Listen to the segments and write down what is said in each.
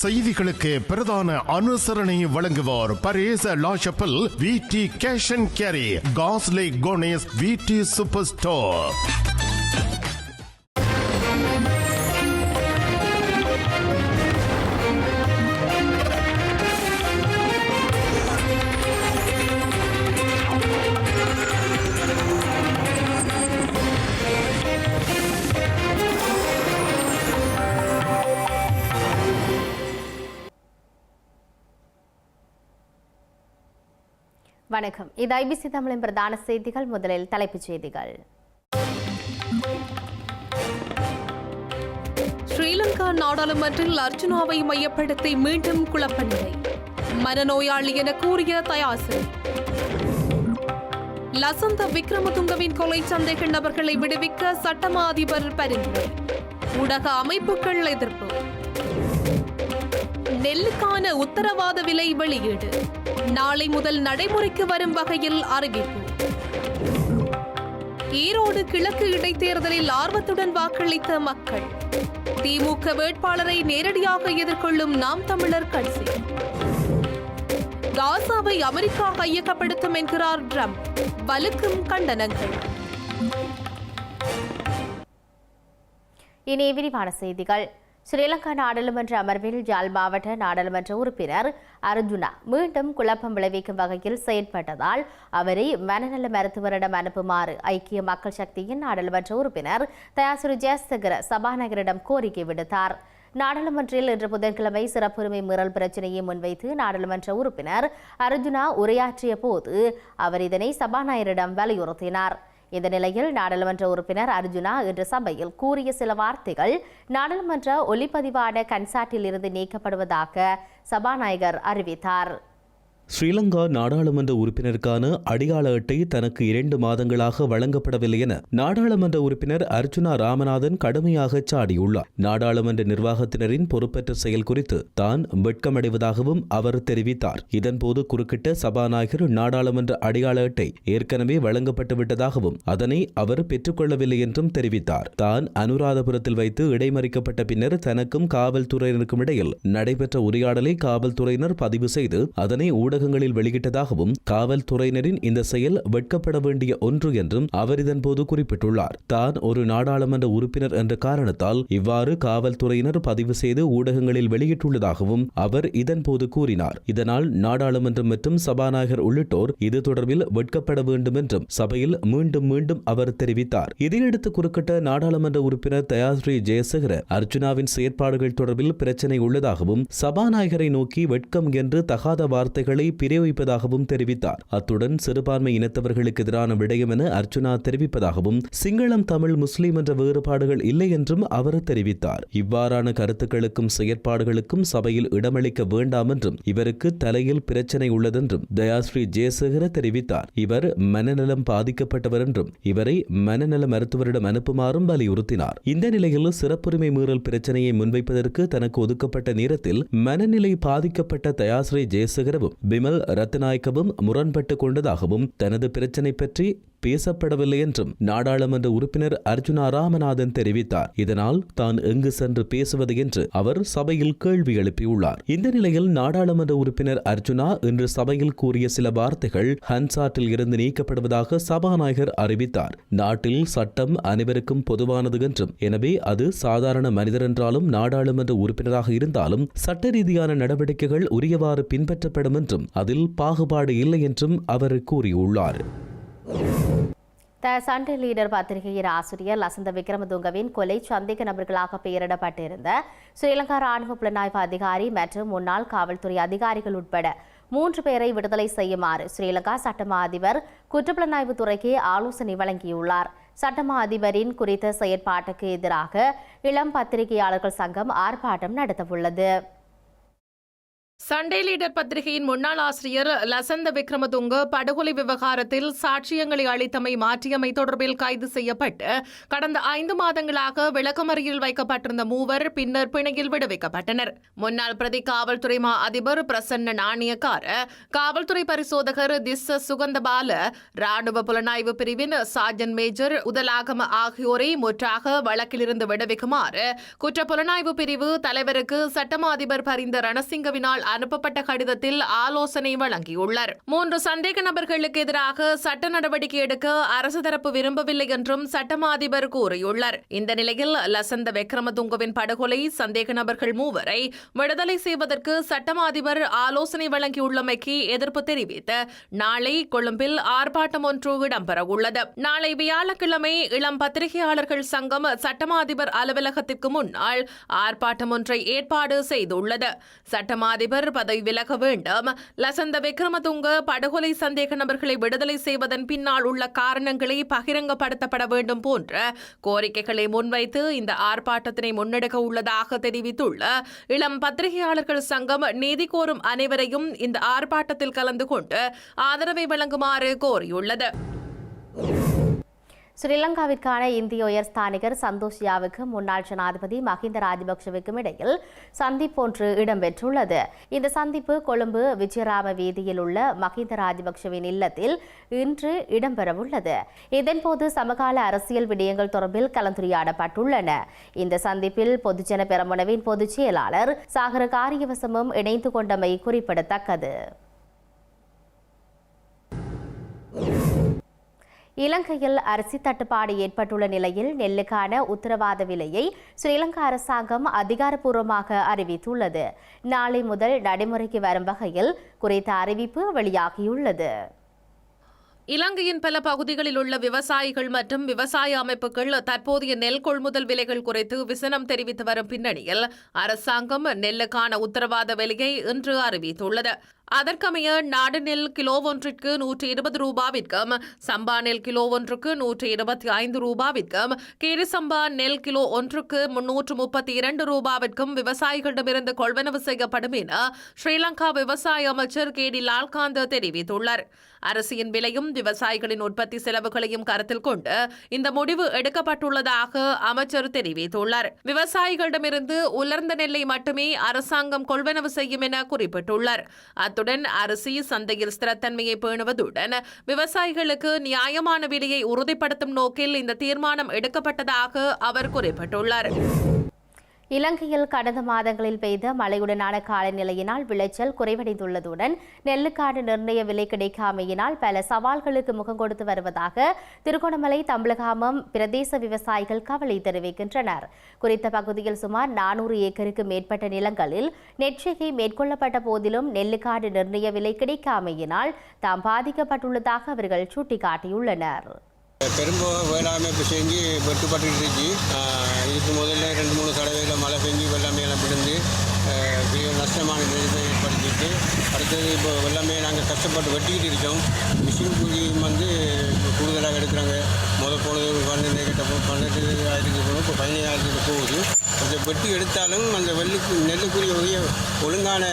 செய்திகளுக்கு பிரதான அனுசரணை வழங்குவோர் பரேச லாஷப்பல் விடி கேஷ் அண்ட் கேரி காஸ்லே கோனேஸ் விடி சூப்பர் ஸ்டோர். வணக்கம். இது ஐபிசி தமிழின் பிரதான செய்திகள். முதலில் தலைப்புச் செய்திகள். ஸ்ரீலங்கா நாடாளுமன்றில் அர்ஜுனாவை மையப்படுத்தி மீண்டும் குழப்ப நிலை. மனநோயாளி என கூறிய தயாசிரி. லசந்த விக்ரமதுங்கவின் கொலை சந்தேக நபர்களை விடுவிக்க சட்டமா அதிபர் பரிந்துரை. ஊடக அமைப்புகள் எதிர்ப்பு. நெல்லுக்கான உத்தரவாத விலை வெளியீடு நாளை முதல் நடைமுறைக்கு வரும் வகையில் அறிவிப்பு. ஈரோடு கிழக்கு இடைத்தேர்தலில் ஆர்வத்துடன் வாக்களித்த மக்கள். திமுக வேட்பாளரை நேரடியாக எதிர்கொள்ளும் நாம் தமிழர் கட்சி. காசாவை அமெரிக்கா கையகப்படுத்தும் என்கிறார் ட்ரம்ப். வலுக்கும் கண்டனங்கள். இனி விரிவான செய்திகள். ஸ்ரீலங்கா நாடாளுமன்ற அமர்வில் யாழ் மாவட்ட நாடாளுமன்ற உறுப்பினர் அர்ஜுனா மீண்டும் குழப்பம் விளைவிக்கும் வகையில் செயற்பட்டதால் அவரை மனநல மருத்துவரிடம் அனுப்புமாறு ஐக்கிய மக்கள் சக்தியின் நாடாளுமன்ற உறுப்பினர் தயாசிரி ஜெயசேகர சபாநாயகரிடம் கோரிக்கை விடுத்தார். நாடாளுமன்றில் இன்று புதன்கிழமை சிறப்புரிமை மீறல் பிரச்சினையை முன்வைத்து நாடாளுமன்ற உறுப்பினர் அர்ஜுனா உரையாற்றிய போது அவர் இதனை சபாநாயகரிடம் வலியுறுத்தினார். இந்த நிலையில் நாடாளுமன்ற உறுப்பினர் அர்ஜுனா இன்று சபையில் கூறிய சில வார்த்தைகள் நாடாளுமன்ற ஒலிப்பதிவான கன்சாட்டில் இருந்து நீக்கப்படுவதாக சபாநாயகர் அறிவித்தார். ஸ்ரீலங்கா நாடாளுமன்ற உறுப்பினருக்கான அடையாள அட்டை தனக்கு 2 மாதங்களாக வழங்கப்படவில்லை என நாடாளுமன்ற உறுப்பினர் அர்ஜுனா ராமநாதன் கடுமையாக சாடியுள்ளார். நாடாளுமன்ற நிர்வாகத்தினரின் பொறுப்பற்ற செயல் குறித்து தான் வெட்கமடைவதாகவும் அவர் தெரிவித்தார். இதன்போது குறுக்கிட்ட சபாநாயகர் நாடாளுமன்ற அடையாள அட்டை ஏற்கனவே வழங்கப்பட்டுவிட்டதாகவும் அதனை அவர் பெற்றுக்கொள்ளவில்லை என்றும் தெரிவித்தார். தான் அனுராதபுரத்தில் வைத்து இடைமறிக்கப்பட்ட பின்னர் தனக்கும் காவல்துறையினருக்கும் இடையில் நடைபெற்ற உரையாடலை காவல்துறையினர் பதிவு செய்து அதனை ஊடகங்களில் வெளியிட்டதாகவும் காவல்துறையினரின் இந்த செயல் வெட்கப்பட வேண்டிய ஒன்று என்றும் அவர் இதன்போது குறிப்பிட்டுள்ளார். தான் ஒரு நாடாளுமன்ற உறுப்பினர் என்ற காரணத்தால் இவ்வாறு காவல்துறையினர் பதிவு செய்து ஊடகங்களில் வெளியிட்டுள்ளதாகவும் அவர் இதன்போது கூறினார். இதனால் நாடாளுமன்றம் மற்றும் சபாநாயகர் உள்ளிட்டோர் இது தொடர்பில் வெட்கப்பட வேண்டும் என்றும் சபையில் மீண்டும் மீண்டும் அவர் தெரிவித்தார். இதையடுத்து குறுக்கிட்ட நாடாளுமன்ற உறுப்பினர் தயாசிரி ஜெயசேகர அர்ஜுனாவின் செயற்பாடுகள் தொடர்பில் பிரச்சினை உள்ளதாகவும் சபாநாயகரை நோக்கி வெட்கம் என்று தகாத வார்த்தைகளை பிரயோகிப்பதாகவும் தெரிவித்தார். அத்துடன் சிறுபான்மை இனத்தவர்களுக்கு எதிரான விடயம் என அர்ஜுனா தெரிவிப்பதாகவும் சிங்களம் தமிழ் முஸ்லிம் என்ற வேறுபாடுகள் இல்லை என்றும் அவர் தெரிவித்தார். இவ்வாறான கருத்துக்களுக்கும் செயற்பாடுகளுக்கும் சபையில் இடமளிக்க வேண்டாம் என்றும் இவருக்கு தலையில் பிரச்சனை உள்ளதென்றும் தயாஸ்ரீ ஜெயசேகர தெரிவித்தார். இவர் மனநலம் பாதிக்கப்பட்டவர் என்றும் இவரை மனநல மருத்துவரிடம் அனுப்புமாறும் வலியுறுத்தினார். இந்த நிலையில் சிறப்புரிமை மீறல் பிரச்சனையை முன்வைப்பதற்கு தனக்கு ஒதுக்கப்பட்ட நேரத்தில் மனநிலை பாதிக்கப்பட்ட தயாஸ்ரீ ஜெயசேகரவும் பிமல் ரத்நாயக்கவும் முரண்பட்டு கொண்டதாகவும் தனது பிரச்சினை பற்றி பேசப்படவில்லை என்றும் நாடாளுமன்ற உறுப்பினர் அர்ஜுனா ராமநாதன் தெரிவித்தார். இதனால் தான் எங்கு சென்று பேசுவது என்று அவர் சபையில் கேள்வி எழுப்பியுள்ளார். இந்த நிலையில் நாடாளுமன்ற உறுப்பினர் அர்ஜுனா இன்று சபையில் கூறிய சில வார்த்தைகள் ஹன்சாட்டில் இருந்து நீக்கப்படுவதாக சபாநாயகர் அறிவித்தார். நாட்டில் சட்டம் அனைவருக்கும் பொதுவானது என்றும் எனவே அது சாதாரண மனிதர் என்றாலும் நாடாளுமன்ற உறுப்பினராக இருந்தாலும் சட்ட ரீதியான நடவடிக்கைகள் உரியவாறு பின்பற்றப்படும் என்றும் அதில் பாகுபாடு இல்லை என்றும் அவர் கூறியுள்ளார். த சண்டே லீடர் பத்திரிகையின் ஆசிரியர் லசந்த விக்ரமதுங்கவின் கொலை சந்தேக நபர்களாக பெயரிடப்பட்டிருந்த ஸ்ரீலங்கா ராணுவ புலனாய்வு அதிகாரி மற்றும் முன்னாள் காவல்துறை அதிகாரிகள் உட்பட 3 பேரை விடுதலை செய்யுமாறு ஸ்ரீலங்கா சட்டமா அதிபர் குற்றப்புலனாய்வு துறைக்கு ஆலோசனை வழங்கியுள்ளார். சட்டமா அதிபரின் குறித்த செயற்பாட்டுக்கு எதிராக இளம் பத்திரிகையாளர்கள் சங்கம் ஆர்ப்பாட்டம் நடத்தவுள்ளது. சண்டே லீடர் பத்திரிகையின் முன்னாள் ஆசிரியர் லசந்த விக்ரமதுங்க படுகொலை விவகாரத்தில் சாட்சியங்களை அளித்தமை மாற்றியமை தொடர்பில் கைது செய்யப்பட்டு கடந்த 5 மாதங்களாக விளக்கமறியலில் வைக்கப்பட்டிருந்த மூவர் பின்னர் பிணையில் விடுவிக்கப்பட்டனர். முன்னாள் பிரதி காவல்துறை மா அதிபர் பிரசன்ன நாணயக்கார, காவல்துறை பரிசோதகர் திஸ்ஸ சுகந்தபால, ராணுவ புலனாய்வு பிரிவின் சார்ஜன் மேஜர் உதலாகம ஆகியோரை முற்றாக வழக்கிலிருந்து விடுவிக்குமாறு குற்ற புலனாய்வு பிரிவு தலைவருக்கு சட்டமா அதிபர் பரிந்த ரணசிங்கவினால் அனுப்பப்பட்ட கடிதத்தில் ஆலோசனை வழங்கியுள்ளார். 3 சந்தேக நபர்களுக்கு எதிராக சட்ட நடவடிக்கை எடுக்க அரசு தரப்பு விரும்பவில்லை என்றும் சட்டமா அதிபர் கூறியுள்ளார். இந்த நிலையில் லசந்த விக்ரமதுங்கவின் படுகொலை சந்தேக நபர்கள் மூவரை விடுதலை செய்வதற்கு சட்டமா அதிபர் ஆலோசனை வழங்கியுள்ளமைக்கு எதிர்ப்பு தெரிவித்து நாளை கொழும்பில் ஆர்ப்பாட்டம் ஒன்று இடம்பெறவுள்ளது. நாளை வியாழக்கிழமை இளம் பத்திரிகையாளர்கள் சங்கம் சட்டமா அதிபர் அலுவலகத்திற்கு முன்னால் ஆர்ப்பாட்டம் ஒன்றை ஏற்பாடு செய்துள்ளது. சட்டமா அதிபர் பதவி விலக வேண்டும், லசந்த விக்ரமதுங்க படுகொலை சந்தேக நபர்களை விடுதலை செய்வதன் பின்னால் உள்ள காரணங்களை பகிரங்கப்படுத்தப்பட வேண்டும் போன்ற கோரிக்கைகளை முன்வைத்து இந்த ஆர்ப்பாட்டத்தினை முன்னெடுக்க உள்ளதாக தெரிவித்துள்ள இளம் பத்திரிகையாளர்கள் சங்கம் நீதி கோரும் அனைவரையும் இந்த ஆர்ப்பாட்டத்தில் கலந்து கொண்டு ஆதரவை வழங்குமாறு கோரியுள்ளது. ஸ்ரீலங்காவிற்கான இந்திய உயர்ஸ்தானிகர் சந்தோஷ் யாவுக்கு முன்னாள் ஜனாதிபதி மஹிந்த ராஜபக்ஷவுக்கும் இடையில் சந்திப்பு ஒன்று இடம்பெற்றுள்ளது. இந்த சந்திப்பு கொழும்பு விஜயராம வீதியில் உள்ள மஹிந்த ராஜபக்ஷவின் இல்லத்தில் இன்று இடம்பெறவுள்ளது. இதன்போது சமகால அரசியல் விடயங்கள் தொடர்பில் கலந்துரையாடப்பட்டுள்ளன. இந்த சந்திப்பில் பொதுஜன பெரமுனவின் பொதுச் செயலாளர் சாகர காரியவசமும் இணைந்து கொண்டமை குறிப்பிடத்தக்கது. இலங்கையில் அரிசி தட்டுப்பாடு ஏற்பட்டுள்ள நிலையில் நெல்லுக்கான உத்தரவாத விலையை ஸ்ரீலங்கா அரசாங்கம் அதிகாரப்பூர்வமாக அறிவித்துள்ளது. நாளை முதல் நடைமுறைக்கு வரும் வகையில் குறித்த அறிவிப்பு வெளியாகியுள்ளது. இலங்கையின் பல பகுதிகளில் உள்ள விவசாயிகள் மற்றும் விவசாய அமைப்புகள் தற்போதைய நெல் கொள்முதல் விலைகள் குறித்து விசனம் தெரிவித்து வரும் பின்னணியில் அரசாங்கம் நெல்லுக்கான உத்தரவாத விலையை இன்று அறிவித்துள்ளது. அதற்கமைய நாடு நெல் கிலோ ஒன்றிற்கு 120 ரூபாவிற்கும், சம்பா நெல் கிலோ ஒன்றுக்கு 125 ரூபாவிற்கும், கீரி சம்பா நெல் கிலோ ஒன்றுக்கு 332 ரூபாவிற்கும் விவசாயிகளிடமிருந்து கொள்வனவு செய்யப்படும் என ஸ்ரீலங்கா விவசாய அமைச்சர் கேடி லால்காந்த தெரிவித்துள்ளார். அரிசியின் விலையும் விவசாயிகளின் உற்பத்தி செலவுகளையும் கருத்தில் கொண்டு இந்த முடிவு எடுக்கப்பட்டுள்ளதாக அமைச்சர் தெரிவித்துள்ளார். விவசாயிகளிடமிருந்து உலர்ந்த நெல்லை மட்டுமே அரசாங்கம் கொள்வனவு செய்யும் என குறிப்பிட்டுள்ளார். அத்துடன் அரிசி சந்தையில் ஸ்திரத்தன்மையை பேணுவதுடன் விவசாயிகளுக்கு நியாயமான விலையை உறுதிப்படுத்தும் நோக்கில் இந்த தீர்மானம் எடுக்கப்பட்டதாக அவர் குறிப்பிட்டுள்ளார். இலங்கையில் கடந்த மாதங்களில் பெய்த மழையுடனான காலநிலையினால் விளைச்சல் குறைவடைந்துள்ளதுடன் நெல்லுக்கான நிர்ணய விலை கிடைக்காமையினால் பல சவால்களுக்கு முகம் கொடுத்து வருவதாக திருகோணமலை தம்பலகாமம் பிரதேச விவசாயிகள் கவலை தெரிவிக்கின்றனர். குறித்த பகுதியில் சுமார் 400 ஏக்கருக்கு மேற்பட்ட நிலங்களில் நெற்செய்கை மேற்கொள்ளப்பட்ட போதிலும் நெல்லுக்கான நிர்ணய விலை கிடைக்காமையினால் தாம் பாதிக்கப்பட்டுள்ளதாக அவர்கள் சுட்டிக்காட்டியுள்ளனர். பெரும்பாலும் வேளாண்மை இப்போ செஞ்சு வெட்டுப்பட்டு இருந்துச்சு. இதுக்கு முதல்ல 2-3 தடவையில் மழை பெஞ்சு வெள்ளாமை எல்லாம் பிடிந்து பெரிய நஷ்டமான நிலையை ஏற்படுத்திட்டு அடுத்தது இப்போ வெள்ளாமே நாங்கள் கஷ்டப்பட்டு வெட்டிக்கிட்டு இருக்கோம். மிஷின் கூலி வந்து கூடுதலாக எடுக்கிறாங்க. போனது ஒரு 12,000 போனோம், இப்போ 15,000 போகுது. கொஞ்சம் வெட்டி எடுத்தாலும் அந்த நெல்லுக்குரிய உரிய ஒழுங்கான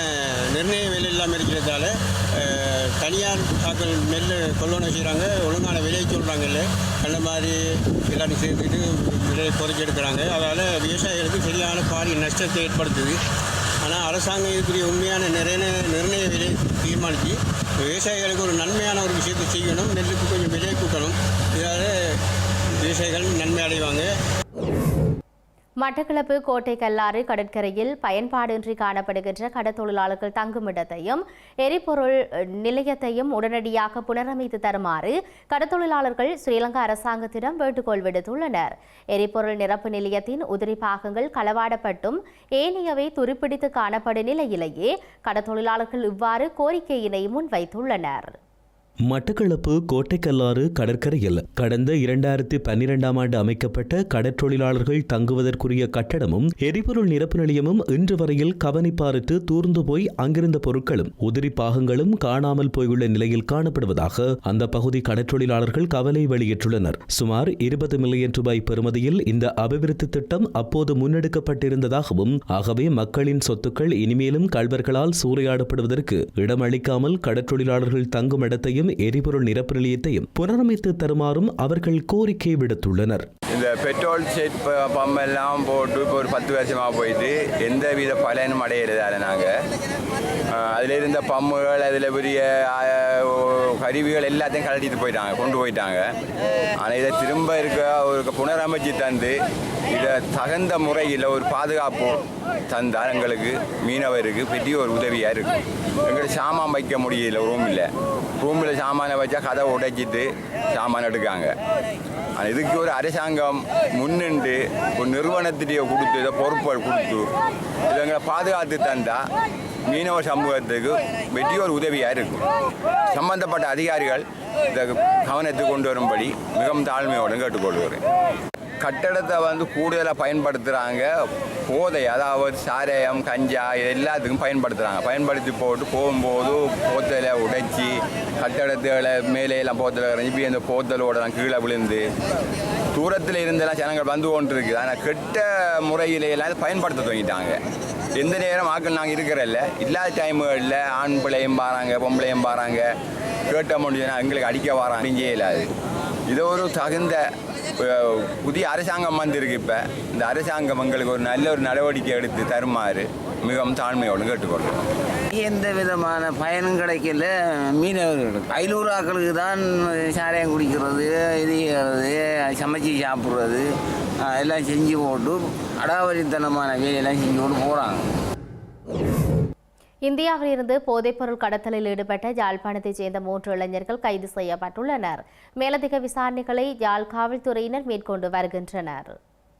நிர்ணய விலை இல்லாமல் இருக்கிறதால தனியார் தாக்கல் நெல் கொள்வனை செய்கிறாங்க. ஒழுங்கான விலையை சொல்கிறாங்க. இல்லை அந்த மாதிரி எல்லாரும் சேர்த்துக்கிட்டு விலையை குறைச்சி எடுக்கிறாங்க. அதனால் விவசாயிகளுக்கு சரியான பாரிய நஷ்டத்தை ஏற்படுத்துது. ஆனால் அரசாங்கம் இதுக்குரிய உண்மையான நிர்ணய விலை தீர்மானித்து விவசாயிகளுக்கு ஒரு நன்மையான ஒரு விஷயத்தை செய்யணும். நெல்லுக்கு கொஞ்சம் விலை கூட்டணும். இதால் விவசாயிகள் நன்மை அடைவாங்க. மட்டக்களப்பு கோட்டை கல்லாறு கடற்கரையில் பயன்பாடின்றி காணப்படுகின்ற கடற்தொழிலாளர்கள் தங்குமிடத்தையும் எரிபொருள் நிலையத்தையும் உடனடியாக புனரமைத்து தருமாறு கடற்தொழிலாளர்கள் ஸ்ரீலங்கா அரசாங்கத்திடம் வேண்டுகோள் விடுத்துள்ளனர். எரிபொருள் நிரப்பு நிலையத்தின் உதிரி பாகங்கள் களவாடப்பட்டும் ஏனையவை துருப்பிடித்து காணப்படும் நிலையிலேயே கடற்தொழிலாளர்கள் இவ்வாறு கோரிக்கையினை முன்வைத்துள்ளனர். மட்டக்களப்பு கோட்டைக்கல்லாறு கடற்கரையில் கடந்த 2012ஆம் ஆண்டு அமைக்கப்பட்ட கடற்றொழிலாளர்கள் தங்குவதற்குரிய கட்டடமும் எரிபொருள் நிரப்பு நிலையமும் இன்று வரையில் கவனிப்பாரற்று தூர்ந்து போய் அங்கிருந்த பொருட்களும் உதிரி பாகங்களும் காணாமல் போயுள்ள நிலையில் காணப்படுவதாக அந்த பகுதி கடற்றொழிலாளர்கள் கவலை வெளியிட்டுள்ளனர். சுமார் 20 மில்லியன் ரூபாய் பெறுமதியில் இந்த அபிவிருத்தி திட்டம் அப்போது முன்னெடுக்கப்பட்டிருந்ததாகவும், ஆகவே மக்களின் சொத்துக்கள் இனிமேலும் கள்வர்களால் சூறையாடப்படுவதற்கு இடமளிக்காமல் கடற்றொழிலாளர்கள் தங்கும் இடத்தையும் எரிபொருள் நிரப்பு நிலையத்தையும் புனரமைத்து தருமாறும் அவர்கள் கோரிக்கை விடுத்துள்ளனர். இந்த பெட்ரோல் செட் பம்ப் எல்லாம் போட்டு இப்போ ஒரு 10 வருஷமாக போயிட்டு எந்த வித பலனும் அடையிறதால நாங்கள் அதில் இருந்த பம்புகள் அதில் பெரிய கருவிகள் எல்லாத்தையும் கழட்டிட்டு கொண்டு போயிட்டாங்க. ஆனால் இதை திரும்ப இருக்க ஒரு புனரமைச்சு தந்து இதை தகுந்த முறையில் ஒரு பாதுகாப்பு தந்தால் எங்களுக்கு மீனவருக்கு பெரிய ஒரு உதவியாக இருக்கும். எங்களுக்கு சாமான் வைக்க முடியல, ரூமில் சாமானை வச்சா கதை உடைச்சிட்டு சாமான் எடுக்காங்க. ஆனால் இதுக்கு ஒரு அரசாங்கம் முன்னின்று ஒரு நிறுவனத்திலேயே கொடுத்து இதை பொறுப்புகள் கொடுத்து இதை எங்களை பாதுகாத்து தந்தால் மீனவ சமூகத்துக்கு பெரிய ஒரு உதவியாக இருக்கும். சம்பந்தப்பட்ட அதிகாரிகள் இதை கவனத்துக்கு கொண்டு வரும்படி மிகவும் தாழ்மையோடு கேட்டுக்கொள்கிறேன். கட்டடத்தை கூடுதலாக பயன்படுத்துகிறாங்க. போதை, அதாவது சாராயம், கஞ்சா, இது எல்லாத்துக்கும் பயன்படுத்தி போட்டு போகும்போது போத்தலை உடைச்சி கட்டடத்துகளை மேலேயெல்லாம் போத்தலை கரைஞ்சி அந்த போத்தலோடலாம் கீழே விழுந்து தூரத்தில் இருந்தெல்லாம் ஜனங்கள் வந்து கொண்டு இருக்குது. ஆனால் கெட்ட முறையிலையெல்லாம் பயன்படுத்த துவங்கிட்டாங்க. எந்த நேரம் ஆக்கள் நாங்கள் இருக்கிறல்ல, இல்லாத டைமுகளில் ஆண் பிள்ளையும் பாராங்க, பொம்பளையும் பாராங்க, கேட்ட முடியுதுன்னா எங்களுக்கு அடிக்க வராங்க. இல்லாது இது ஒரு தகுந்த புதிய அரசாங்கம் வந்திருக்கு. இப்போ இந்த அரசாங்கம் எங்களுக்கு ஒரு நல்ல ஒரு நடவடிக்கை எடுத்து தருமாறு மிகவும் தாழ்மையோடு கேட்டுக்கொள்கிறோம். எந்த விதமான பயனும் கிடைக்கல. மீனவர்களுக்கு 500 ஆக்களுக்கு தான் சாராயம் குடிக்கிறது, இது சமைச்சி சாப்பிட்றது எல்லாம் செஞ்சு போட்டு அடாவடித்தனமான வேலையெல்லாம் செஞ்சு போட்டு போகிறாங்க. இந்தியாவில் இருந்து போதைப்பொருள் கடத்தலில் ஈடுபட்ட யாழ்ப்பாணத்தைச் சேர்ந்த 3 இளைஞர்கள் கைது செய்யப்பட்டுள்ளனர். மேலதிக விசாரணைகளை யாழ் காவல்துறையினர் மேற்கொண்டு வருகின்றனர்.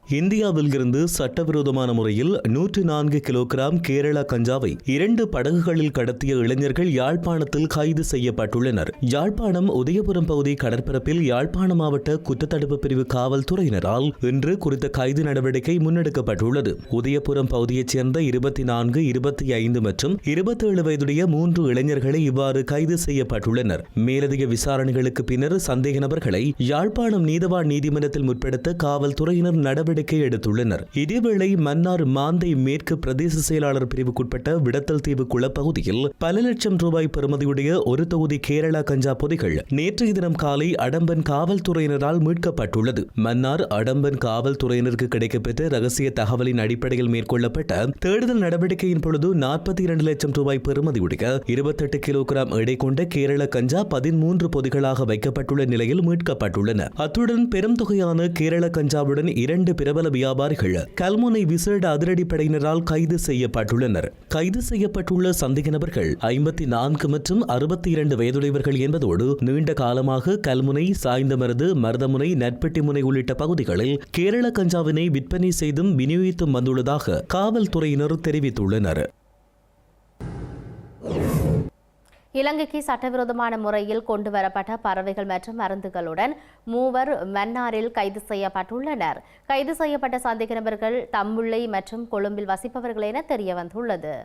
இந்தியாவில் இருந்து சட்டவிரோதமான முறையில் 104 கிலோகிராம் கேரளா கஞ்சாவை 2 படகுகளில் கடத்திய இளைஞர்கள் யாழ்ப்பாணத்தில் கைது செய்யப்பட்டுள்ளனர். யாழ்ப்பாணம் உதயபுரம் பகுதி கடற்பரப்பில் யாழ்ப்பாணம் மாவட்ட குற்றத்தடுப்பு பிரிவு காவல்துறையினரால் இன்று குறித்த கைது நடவடிக்கை முன்னெடுக்கப்பட்டுள்ளது. உதயபுரம் பகுதியைச் சேர்ந்த 24, 25 மற்றும் 27 வயதுடைய 3 இளைஞர்களை இவ்வாறு கைது செய்யப்பட்டுள்ளனர். மேலதிக விசாரணைகளுக்கு பின்னர் சந்தேக நபர்களை யாழ்ப்பாணம் நீதவான் நீதிமன்றத்தில் முற்படுத்த காவல்துறையினர் நடவடிக்கை எடுத்துள்ளனர். இதேவேளை மன்னார் மாந்தை மேற்கு பிரதேச செயலாளர் பிரிவுக்குட்பட்ட விடத்தல் தீவு குளப்பகுதியில் பல லட்சம் ரூபாய் பெறுமதியுடைய ஒரு தொகுதி கேரளா கஞ்சா பொதிகள் நேற்றைய தினம் காலை அடம்பன் காவல்துறையினரால் மீட்கப்பட்டுள்ளது. மன்னார் அடம்பன் காவல்துறையினருக்கு கிடைக்கப்பெற்ற ரகசிய தகவலின் அடிப்படையில் மேற்கொள்ளப்பட்ட தேடுதல் நடவடிக்கையின் பொழுது 42 லட்சம் ரூபாய் பெறுமதியுடைய 28 கிலோகிராம் எடை கொண்ட கேரளா கஞ்சா 13 பொதிகளாக வைக்கப்பட்டுள்ள நிலையில் மீட்கப்பட்டுள்ளன. அத்துடன் பெரும் தொகையான கேரளா கஞ்சாவுடன் 2 பிரபல வியாபாரிகள் கல்முனை விசேட அதிரடிப்படையினரால் கைது செய்யப்பட்டுள்ளனர். கைது செய்யப்பட்டுள்ள சந்தேக நபர்கள் 54 மற்றும் 62 வயதுடையவர்கள் என்பதோடு நீண்ட காலமாக கல்முனை, சாய்ந்தமருது, மருதமுனை, நட்பெட்டிமுனை உள்ளிட்ட பகுதிகளில் கேரள கஞ்சாவினை விற்பனை செய்தும் விநியோகித்தும் வந்துள்ளதாக காவல்துறையினர் தெரிவித்துள்ளனர். இலங்கைக்கு சட்டவிரோதமான முறையில் கொண்டு வரப்பட்ட பறவைகள் மற்றும் மருந்துகளுடன் 3 மன்னாரில் கைது செய்யப்பட்டுள்ளனர். கைது செய்யப்பட்ட சந்தேக நபர்கள் தம்புள்ளை மற்றும் கொழும்பில் வசிப்பவர்கள் என தெரியவந்துள்ளது.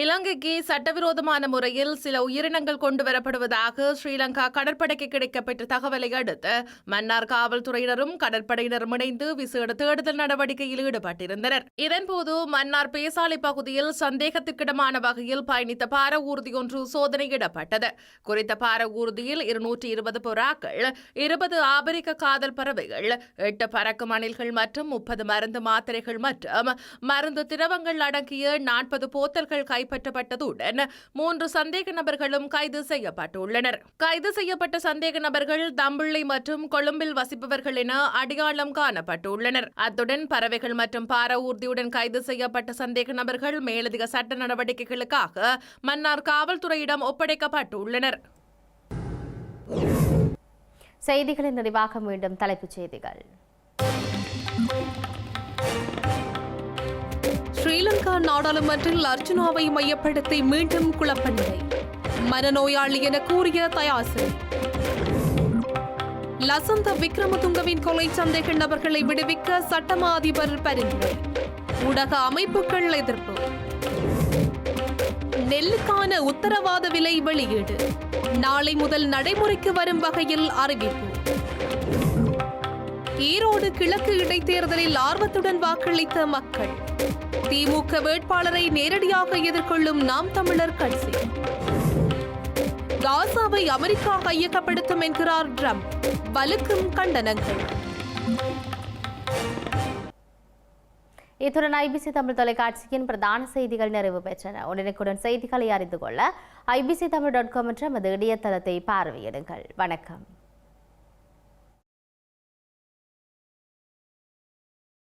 இலங்கைக்கு சட்டவிரோதமான முறையில் சில உயிரினங்கள் கொண்டு வரப்படுவதாக ஸ்ரீலங்கா கடற்படைக்கு கிடைக்கப்பெற்ற தகவலை அடுத்து மன்னார் காவல்துறையினரும் கடற்படையினரும் இணைந்து விசேட தேடுதல் நடவடிக்கையில் ஈடுபட்டிருந்தனர். இதன்போது மன்னார் பேசாலை பகுதியில் சந்தேகத்திற்கிடமான வகையில் பயணித்த பார ஊர்தி ஒன்று சோதனையிடப்பட்டது. குறித்த பார ஊர்தியில் 220 புறாக்கள், 20 ஆபிரிக்க காதல் பறவைகள், 8 பறக்கும் அணில்கள் மற்றும் 30 மருந்து மாத்திரைகள் மற்றும் மருந்து திரவங்கள் அடங்கிய 40 போத்தல்கள் கைப்பற்றப்பட்டதுடன் 3 சந்தேக நபர்களும் கைது செய்யப்பட்டுள்ளனர். கைது செய்யப்பட்ட சந்தேக நபர்கள் தம்புள்ளை மற்றும் கொழும்பில் வசிப்பவர்கள் என அடையாளம் காணப்பட்டுள்ளனர். அத்துடன் பறவைகள் மற்றும் பார ஊர்தியுடன் கைது செய்யப்பட்ட சந்தேக நபர்கள் மேலதிக சட்ட நடவடிக்கைகளுக்காக மன்னார் காவல்துறையிடம் ஒப்படைக்கப்பட்டுள்ளனர். செய்திகளின் நிறைவாக மீண்டும் தலைப்புச் செய்திகள். ஸ்ரீலங்கா நாடாளுமன்றில் அர்ச்சுனாவை மையப்படுத்தி மீண்டும் குழப்ப நிலை. மனநோயாளி என கூறிய தயாசு. லசந்த விக்ரமதுங்கவின் கொலை சந்தேக நபர்களை விடுவிக்க சட்டமா அதிபர் பரிந்துரை. ஊடக அமைப்புகள் எதிர்ப்பு. நெல்லுக்கான உத்தரவாத விலை வெளியீடு நாளை முதல் நடைமுறைக்கு வரும் வகையில் அறிவிப்பு. ஈரோடு கிழக்கு இடைத்தேர்தலில் ஆர்வத்துடன் வாக்களித்த மக்கள். திமுக வேட்பாளரை நேரடியாக எதிர்கொள்ளும் நாம் தமிழர் கட்சி. காசாவை அமெரிக்கா கையகப்படுத்தும் என்கிறார் ட்ரம்ப். வலுக்கும் கண்டனங்கள். இத்துடன் ஐபிசி தமிழ் தொலைக்காட்சியின் பிரதான செய்திகள் நிறைவு பெற்றன. உடனுக்குடன் செய்திகளை அறிந்து கொள்ள ibctamil.com என்ற நமது இணையதளத்தை பார்வையிடுங்கள். வணக்கம்.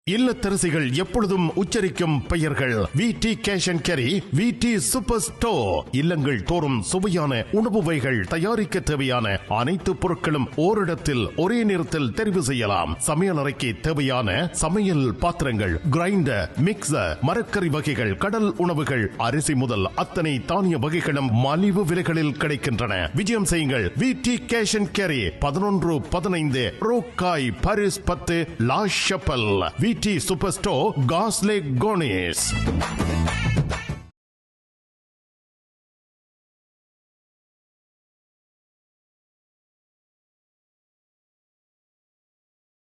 இல்லத்தரசிகள் எப்பொழுதும் உச்சரிக்கும் பெயர்கள் விடி கேஷ் அண்ட் கேரி, விடி சூப்பர் ஸ்டோர். இல்லங்கள் தோறும் சுவையான உணவு வகைகள் தயாரிக்க தேவையான அனைத்து பொருட்களும் ஓரிடத்தில் ஒரே நேரத்தில் தெரிவு செய்யலாம். சமையல் அறைக்கு தேவையான சமையல் பாத்திரங்கள், கிரைண்டர், மிக்சர், மரக்கறி வகைகள், கடல் உணவுகள், அரிசி முதல் அத்தனை தானிய வகைகளும் மலிவு விலைகளில் கிடைக்கின்றன. விஜயம் செய்யுங்கள். VT cash and carry 11-15 rue Cail Paris 10 La Chapelle. VT super store, காஸ்லே cornice.